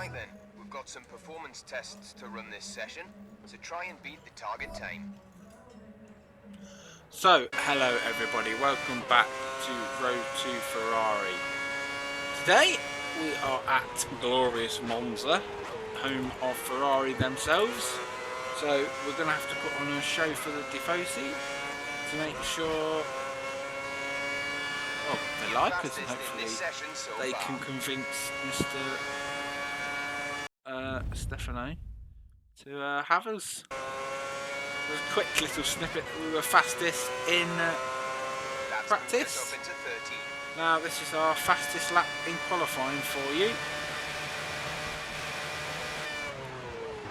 Right then, we've got some performance tests to run this session, so try and beat the target time. So, hello everybody, welcome back to Road to Ferrari. Today we are at glorious Monza, home of Ferrari themselves. So we're going to have to put on a show for the Tifosi to make sure they like us, and hopefully they can convince Mr. Stefano to have us. A quick little snippet. We were fastest in practice. Now this is our fastest lap in qualifying for you.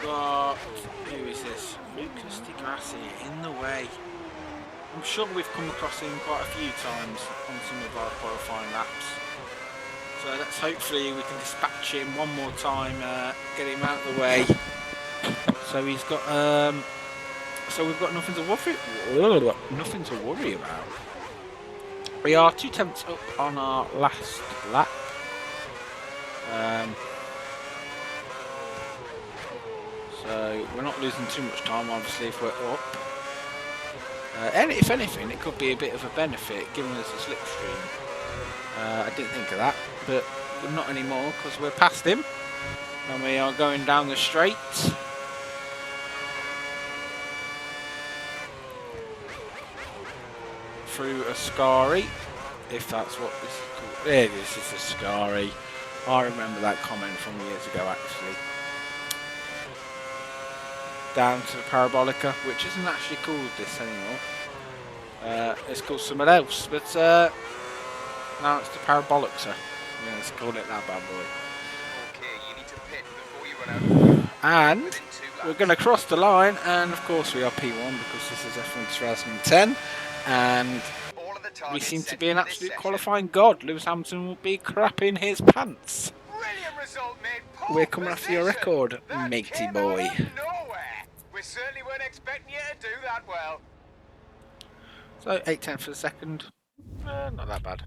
But who is this? Lucas Di Grassi in the way. I'm sure we've come across him quite a few times on some of our qualifying laps. So let's hopefully we can dispatch him one more time, get him out of the way. So he's got so we've got nothing to worry about. We are 2 tenths up on our last lap. So we're not losing too much time, obviously, if we're up. And if anything, it could be a bit of a benefit, giving us a slipstream. I didn't think of that, but not anymore, because we're past him. And we are going down the straight. Through a Scari, if that's what this is called. There it is, it's a Scari. I remember that comment from years ago, actually. Down to the Parabolica, which isn't actually called this anymore. It's called something else, but now it's the Parabolica. Yeah, let's call it that bad boy. Okay, you need to pit before you run out. And we're going to cross the line, and of course we are P1 because this is F1 2010. And we seem to be an absolute qualifying god. Lewis Hamilton will be crapping his pants. Result, we're coming after your record, matey boy. We certainly weren't expecting you to do that well. So 8 tenths for the second. Not that bad.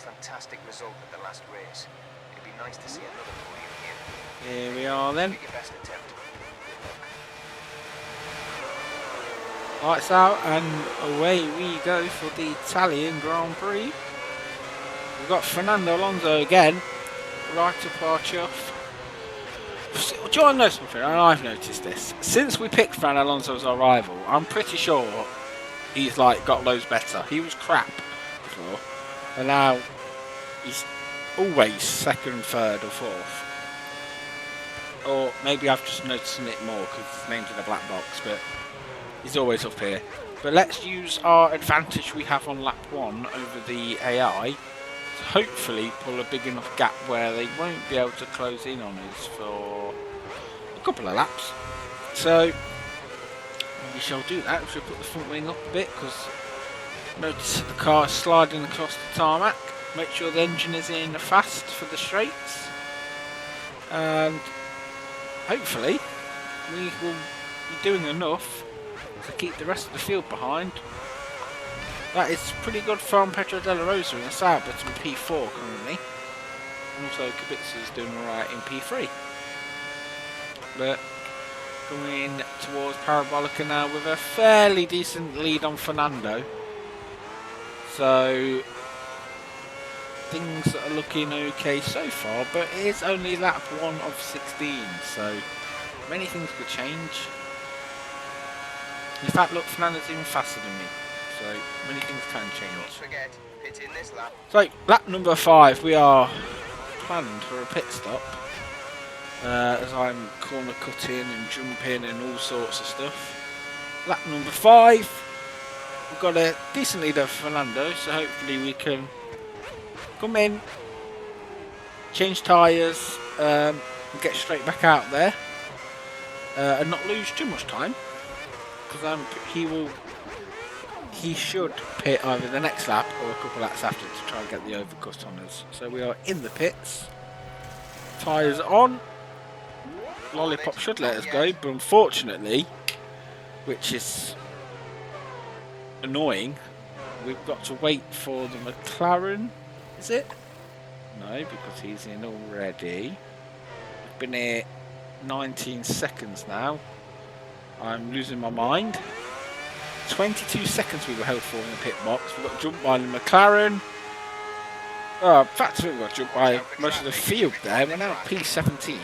Fantastic result at the last race. It'd be nice to see another podium here. Here we are then. Your best attempt. Lights out and away we go for the Italian Grand Prix. We've got Fernando Alonso again, right up our chuff. Do you want to know something? And I've noticed this. Since we picked Fernando Alonso as our rival, I'm pretty sure he's got loads better. He was crap before, and now he's always second, third or fourth. Or maybe I've just noticed it more because his name's in a black box, but he's always up here. But let's use our advantage we have on lap 1 over the AI to hopefully pull a big enough gap where they won't be able to close in on us for a couple of laps. So we shall do that. We shall put the front wing up a bit because notice that the car is sliding across the tarmac. Make sure the engine is in fast for the straights, and hopefully we will be doing enough to keep the rest of the field behind. That is pretty good from Pedro Della Rosa in the Sauber in P4 currently, and also Kubica is doing alright in P3. But coming towards Parabolica now with a fairly decent lead on Fernando. So things are looking okay so far, but it is only lap 1 of 16, so many things could change. In fact, look, Fernando's even faster than me, so many things can change. Don't forget, pit in this lap. So, lap number 5, we are planned for a pit stop, as I'm corner cutting and jumping and all sorts of stuff. Lap number 5, we've got a decent lead of Fernando, so hopefully we can come in, change tyres, get straight back out there, and not lose too much time, because he should pit either the next lap or a couple laps after to try and get the overcut on us. So we are in the pits, tyres on, Lollipop should let us go, but unfortunately, which is annoying, we've got to wait for the McLaren. Is it? No, because he's in already. We've been here 19 seconds now. I'm losing my mind. 22 seconds we were held for in the pit box. We got jumped by the McLaren. In fact, I think we got jumped by most of the field there. We're now at P17.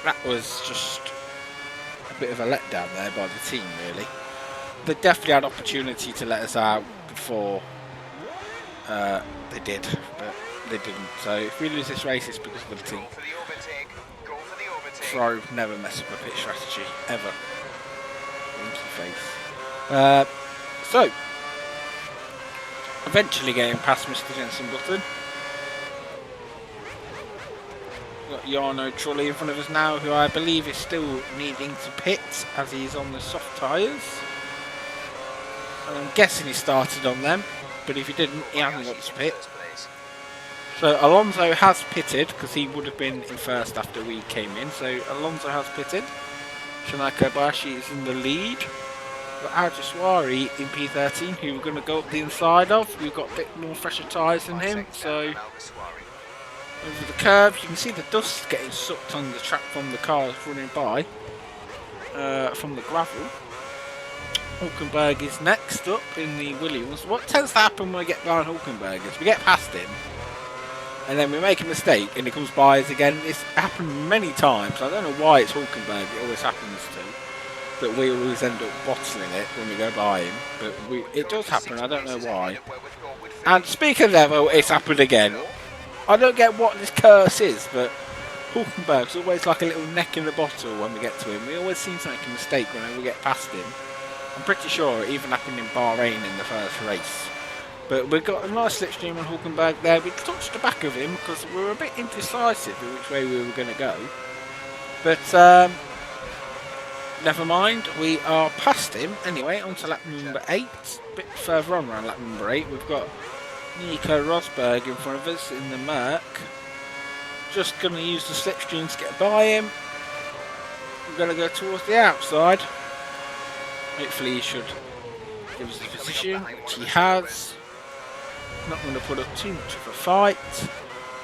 That was just a bit of a letdown there by the team, really. They definitely had opportunity to let us out before they did, but they didn't. So if we lose this race, it's because of the team. Ferrari would never mess up a pit strategy, ever. Into the face. So, eventually getting past Mr. Jensen Button. We've got Jarno Trulli in front of us now, who I believe is still needing to pit as he's on the soft tyres. And I'm guessing he started on them, but if he didn't, he hasn't got to pit. So Alonso has pitted, because he would have been in first after we came in. So Alonso has pitted. Shanai Kobayashi is in the lead. We've got Al-Jaswari in P13, who we're going to go up the inside of. We've got a bit more fresher tyres than him. So over the curves, you can see the dust getting sucked on the track from the cars running by, from the gravel. Hulkenberg is next up in the Williams. What tends to happen when we get behind Hulkenberg is we get past him, and then we make a mistake and he comes by us again. It's happened many times. I don't know why it's Hulkenberg, it always happens to, that we always end up bottling it when we go by him. But it does happen, I don't know why. And speaking of level, it's happened again. I don't get what this curse is, but Hulkenberg's always like a little neck in the bottle when we get to him. We always seem to make a mistake whenever we get past him. I'm pretty sure it even happened in Bahrain in the first race. But we've got a nice slipstream on Hulkenberg there. We touched the back of him because we were a bit indecisive in which way we were going to go. But never mind, we are past him. Anyway, on to lap number 8. A bit further on around lap number 8, we've got Nico Rosberg in front of us in the Merc. Just going to use the slipstream to get by him. We're going to go towards the outside. Hopefully he should give us the position, which he has. Not going to put up too much of a fight.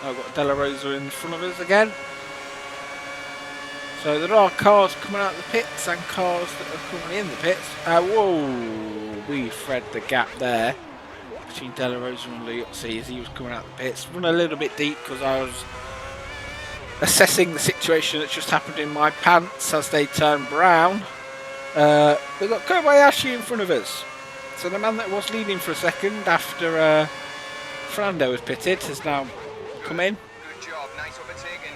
I've got De La Rosa in front of us again. So there are cars coming out of the pits and cars that are coming in the pits. Whoa! We thread the gap there between De La Rosa and Liuzzi as he was coming out of the pits. Run a little bit deep because I was assessing the situation that just happened in my pants as they turned brown. We've got Kobayashi in front of us. So the man that was leading for a second after Fernando was pitted has now come in. Good job, nice overtaking.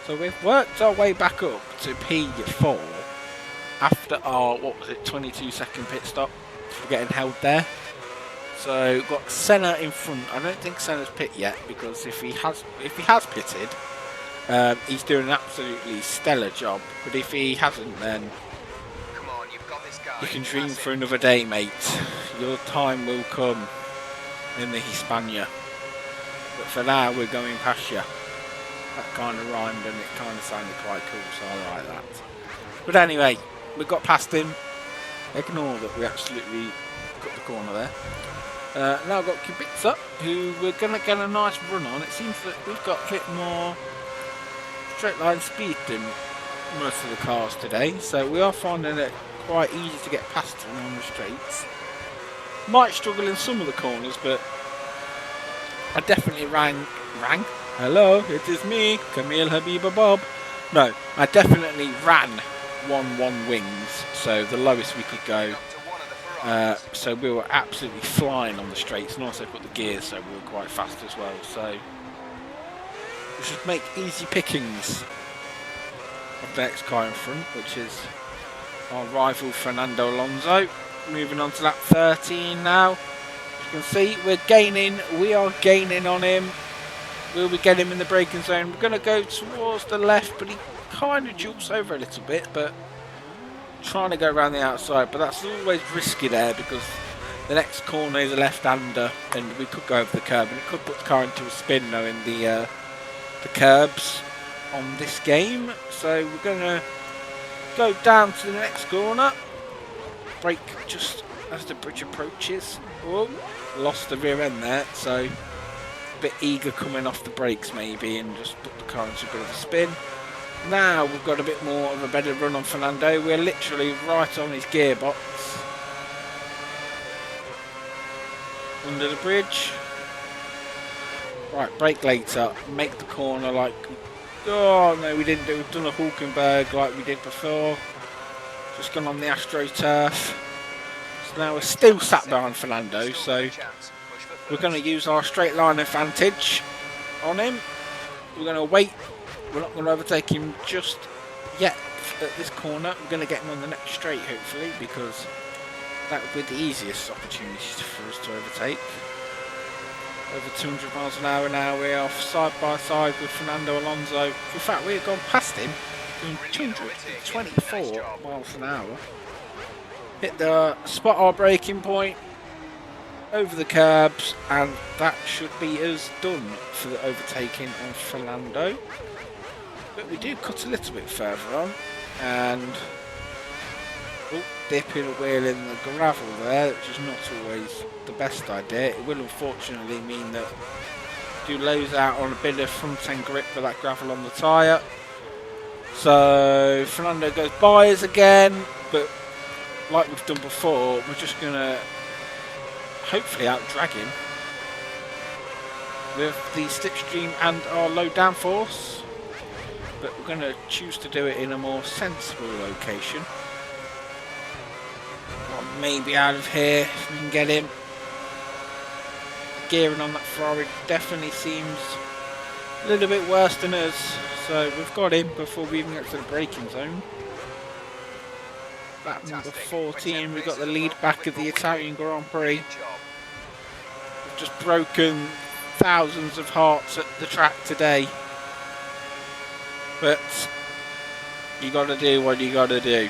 So we've worked our way back up to P4 after our, 22 second pit stop for getting held there. So we've got Senna in front. I don't think Senna's pit yet, because if he has pitted, he's doing an absolutely stellar job. But if he hasn't, then you can dream for another day, mate. Your time will come in the Hispania. But for now, we're going past you. That kind of rhymed and it kind of sounded quite cool, so I like that. But anyway, we got past him. Ignore that we absolutely cut the corner there. Now I've got Kubica, who we're going to get a nice run on. It seems that we've got a bit more straight line speed than most of the cars today, so we are finding it quite easy to get past him on the straights. Might struggle in some of the corners, but I definitely rang. Hello, it is me, Camille Habiba Bob. No, I definitely ran 1-1 wings, so the lowest we could go. So we were absolutely flying on the straights, and also put the gears, so we were quite fast as well. So we should make easy pickings of the next car in front, which is our rival Fernando Alonso. Moving on to lap 13 now. As you can see, we are gaining on him. Will we get him in the braking zone? We're going to go towards the left, but he kind of jumps over a little bit, but trying to go around the outside, but that's always risky there because the next corner is a left-hander and we could go over the curb and it could put the car into a spin knowing the curbs. on this game. So we're going to go down to the next corner. Brake just as the bridge approaches. Oh, lost the rear end there, so a bit eager coming off the brakes maybe, and just put the car into a bit of a spin. Now we've got a bit more of a better run on Fernando. We're literally right on his gearbox. Under the bridge. Right, brake later. Make the corner like... Oh no, we didn't do. We've done a Hulkenberg like we did before. Just gone on the AstroTurf. So now we're still sat behind Fernando, so we're going to use our straight line advantage on him. We're going to wait. We're not going to overtake him just yet at this corner. We're going to get him on the next straight, hopefully, because that would be the easiest opportunity for us to overtake. Over 200 miles an hour now. We are side by side with Fernando Alonso. In fact, we have gone past him doing 224 miles an hour. Hit the spot our braking point over the curbs, and that should be us done for the overtaking on Fernando. But we do cut a little bit further on, and dipping a wheel in the gravel there, which is not always the best idea. It will unfortunately mean that do lose out on a bit of front end grip with that gravel on the tyre. So Fernando goes by us again, but like we've done before, we're just going to hopefully out drag him with the slipstream and our low downforce. But we're going to choose to do it in a more sensible location. Well, maybe out of here if we can get him. Gearing on that Ferrari definitely seems a little bit worse than us. So we've got him before we even get to the braking zone. Lap number 14, we've got the lead back of the Italian Grand Prix. We've just broken thousands of hearts at the track today. But you got to do what you got to do.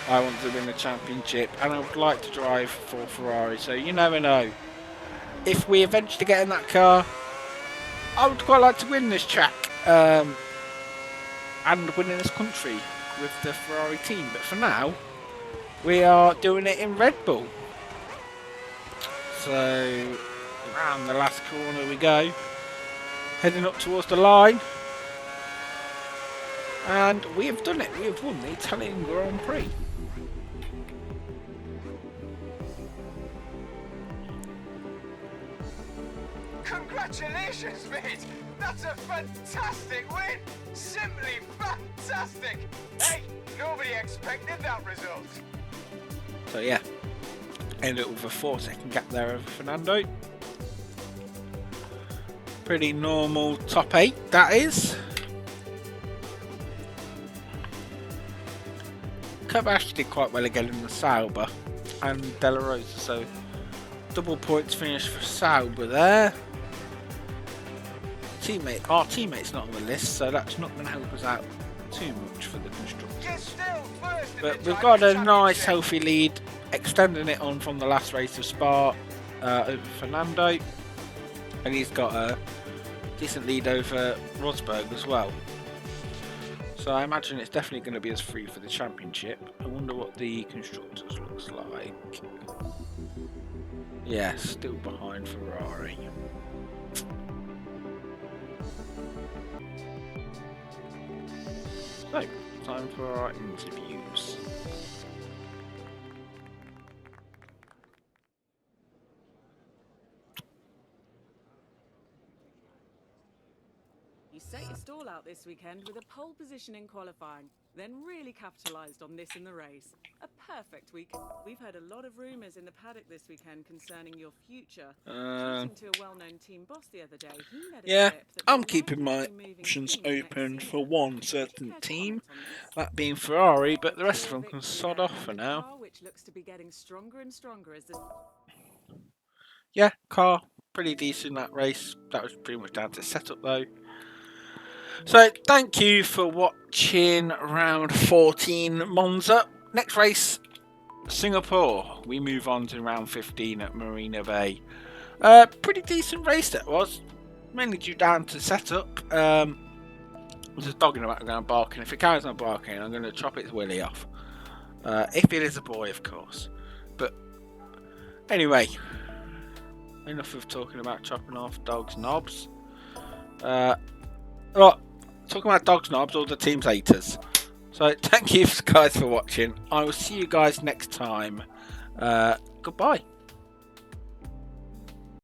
I want to win the championship, and I would like to drive for Ferrari. So you never know. If we eventually get in that car, I would quite like to win this track and win in this country with the Ferrari team. But for now, we are doing it in Red Bull. So around the last corner we go, heading up towards the line. And we have done it. We have won the Italian Grand Prix. Congratulations, mate! That's a fantastic win! Simply fantastic! Hey, nobody expected that result. So yeah, ended up with a 4-second gap there over Fernando. Pretty normal top 8, that is. Kobayashi did quite well again in the Sauber and De La Rosa, so double points finish for Sauber there. Our teammate's not on the list, so that's not going to help us out too much for the constructors. But we've got a nice healthy lead, extending it on from the last race of Spa over Fernando, and he's got a decent lead over Rosberg as well. So I imagine it's definitely going to be as free for the championship. I wonder what the constructors looks like. Yeah, still behind Ferrari. So, time for our interviews. You set your stall out this weekend with a pole position in qualifying, then really capitalised on this in the race. A perfect weekend. We've heard a lot of rumours in the paddock this weekend concerning your future. Talking to a well-known team boss the other day, he let it Yeah, slip that I'm there keeping might my be moving options teams next open season. for one certain Care to comment team, on this? that being Ferrari, but the rest of them Victory can there sod off for and a now. car which looks to be getting stronger and stronger as the Yeah, car, pretty decent that race. That was pretty much down to setup though. So, thank you for watching round 14 Monza. Next race, Singapore. We move on to round 15 at Marina Bay. Pretty decent race that was. Mainly due down to setup. There's a dog in the background barking. If it carries on barking, I'm going to chop its willy off. If it is a boy, of course. But anyway, enough of talking about chopping off dogs' knobs. Right, talking about dogs' knobs, all the team's haters. So thank you guys for watching. I will see you guys next time. Goodbye.